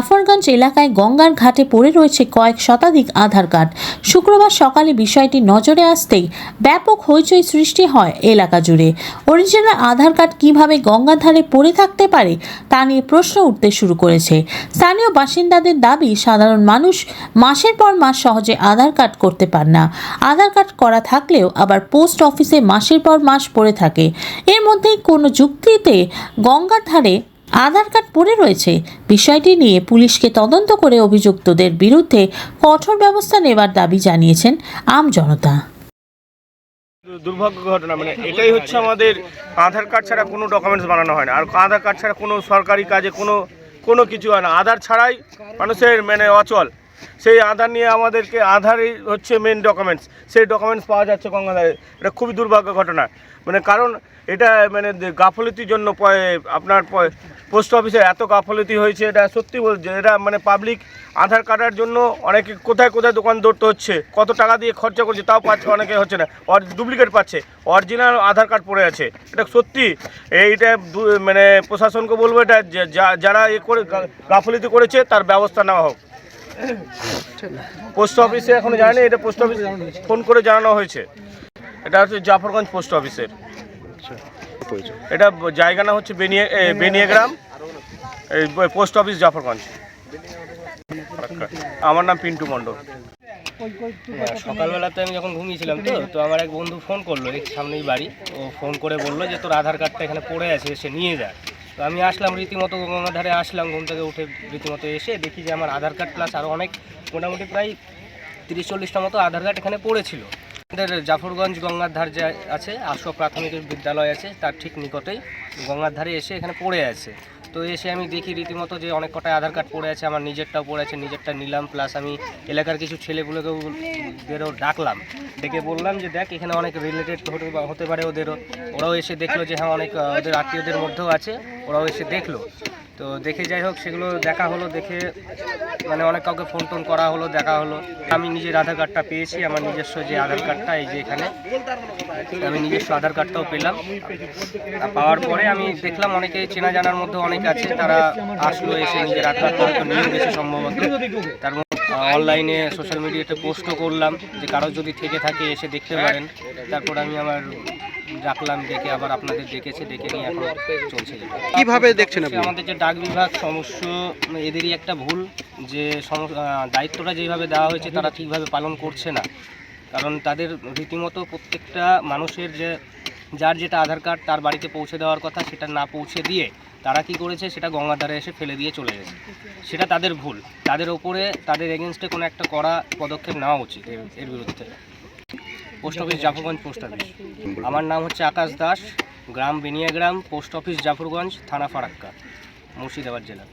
জাফরগঞ্জ এলাকায় গঙ্গার ঘাটে পড়ে রয়েছে কয়েক শতাধিক আধার কার্ড। শুক্রবার সকালে বিষয়টি নজরে আসতেই ব্যাপক হইচই সৃষ্টি হয় এলাকা জুড়ে। অরিজিনাল আধার কার্ড কিভাবে গঙ্গার ধারে পড়ে থাকতে পারে তা নিয়ে প্রশ্ন উঠতে শুরু করেছে। স্থানীয় বাসিন্দাদের দাবি, সাধারণ মানুষ মাসের পর মাস সহজে আধার কার্ড করতে পার না। আধার কার্ড করা থাকলেও আবার পোস্ট অফিসে মাসের পর মাস পড়ে থাকে। এর মধ্যেই কোনো যুক্তিতে গঙ্গার ধারে আধার কার্ড পড়ে রয়েছে। বিষয়টি নিয়ে পুলিশকে তদন্ত করে অভিযুক্তদের বিরুদ্ধে কঠোর ব্যবস্থা নেবার দাবি জানিয়েছেন আমজনতা। দুর্ভাগ্য ঘটনা, এটাই হচ্ছে আমাদের আধার কার্ড ছাড়া কোনো ডকুমেন্টস বানানো হয় না। আর আধার কার্ড ছাড়া কোনো সরকারি কাজে কোনো কিছু হয় না। আধার ছাড়াই মানুষের অচল। সেই আধার নিয়ে আমাদেরকে আধারই হচ্ছে মেন ডকুমেন্টস, সেই ডকুমেন্টস পাওয়া যাচ্ছে গঙ্গাধারে। এটা খুবই দুর্ভাগ্য ঘটনা, কারণ এটা গাফলতির জন্য আপনার পোস্ট অফিসে এত গাফলতি হয়েছে। এটা সত্যি বলছে, এটা পাবলিক আধার কার্ডের জন্য অনেকে কোথায় কোথায় দোকান দৌড়তে হচ্ছে, কত টাকা দিয়ে খরচা করছে, তাও পাচ্ছে, অনেকে হচ্ছে না, ডুপ্লিকেট পাচ্ছে। অরিজিনাল আধার কার্ড পড়ে আছে। এটা সত্যি, এইটা প্রশাসনকে বলবো, এটা যারা গাফলতি করেছে তার ব্যবস্থা নেওয়া হোক। পোস্ট অফিসে এখনো জানেনি, এটা পোস্ট অফিস ফোন করে জানানো হয়েছে। এটা হচ্ছে জাফরগঞ্জ পোস্ট অফিসের। এটা জায়গা না হচ্ছে বেনিয়াগ্রাম, পোস্ট অফিস জাফরগঞ্জ। আমার নাম পিন্টু মণ্ডল। সকালবেলাতে আমি যখন ঘুমিয়েছিলাম তো আমার এক বন্ধু ফোন করলো, এই সামনেই বাড়ি। ও ফোন করে বললো যে তোর আধার কার্ডটা এখানে পড়ে আছে, সে নিয়ে যায়। তো আমি আসলাম, রীতিমতো গঙ্গার ধারে আসলাম, ঘুম থেকে উঠে রীতিমতো এসে দেখি যে আমার আধার কার্ড প্লাস আরও অনেক মোটামুটি প্রায় 30-40টা মতো আধার কার্ড এখানে পড়েছিল। আমাদের জাফরগঞ্জ গঙ্গার ধার যে আছে, আশোক প্রাথমিক বিদ্যালয় আছে, তার ঠিক নিকটেই গঙ্গার ধারে এসে এখানে পড়ে আছে। তো এসে আমি দেখি রীতিমতো যে অনেক কটাই আধার কার্ড পড়ে আছে, আমার নিজেরটাও পড়ে আছে, নিজেরটা নিলাম। প্লাস আমি এলাকার কিছু ছেলেগুলোকেও ডাকলাম, ডেকে বললাম যে দেখ, এখানে অনেক রিলেটেড হতে পারে ওদেরও। ওরাও এসে দেখলো যে হ্যাঁ, অনেক ওদের আত্মীয়দের মধ্যেও আছে, ওরাও এসে দেখলো। তো দেখে যাই হোক, সেগুলো দেখা হলো, দেখে অনেক কাউকে ফোন টোন করা হলো, দেখা হলো। আমি নিজের আধার কার্ডটা পেয়েছি, আমার নিজস্ব যে আধার কার্ডটা, এই যে এখানে আমি নিজস্ব আধার কার্ডটাও পেলাম। পাওয়ার পরে আমি দেখলাম অনেকে চেনা জানার মধ্যে অনেক আছে, তারা আসলো, এসে নিজের আধার কার্ডটা নিয়ে গেছে সম্ভবত। তার মধ্যে অনলাইনে সোশ্যাল মিডিয়াতে পোস্টও করলাম যে কারো যদি থেকে থাকে এসে দেখতে পারেন। তারপর আমি আমার রাখলাম, ডেকে আবার আপনাদের ডেকেছে, ডেকে নিয়ে এখন চলছে। কিভাবে দেখছেন আপনি? আমাদের যে ডাক বিভাগ সমস্য, এদেরই একটা ভুল, যে দায়িত্বটা যেভাবে দেওয়া হয়েছে তারা ঠিকভাবে পালন করছে না। কারণ তাদের রীতিমতো প্রত্যেকটা মানুষের যার যেটা আধার কার্ড তার বাড়িতে পৌঁছে দেওয়ার কথা, সেটা না পৌঁছে দিয়ে তারা কি করেছে, সেটা গঙ্গার ধারে এসে ফেলে দিয়ে চলে গেছে। সেটা তাদের ভুল, তাদের ওপরে তাদের এগেনস্টে কোনো একটা কড়া পদক্ষেপ নেওয়া উচিত এর বিরুদ্ধে। Post office Jafarganj post office. আমার নাম হচ্ছে আকাশ দাস, গ্রাম বেনিয়াগ্রাম, পোস্ট অফিস জাফরগঞ্জ, থানা ফারাক্কা, মুর্শিদাবাদ জেলা।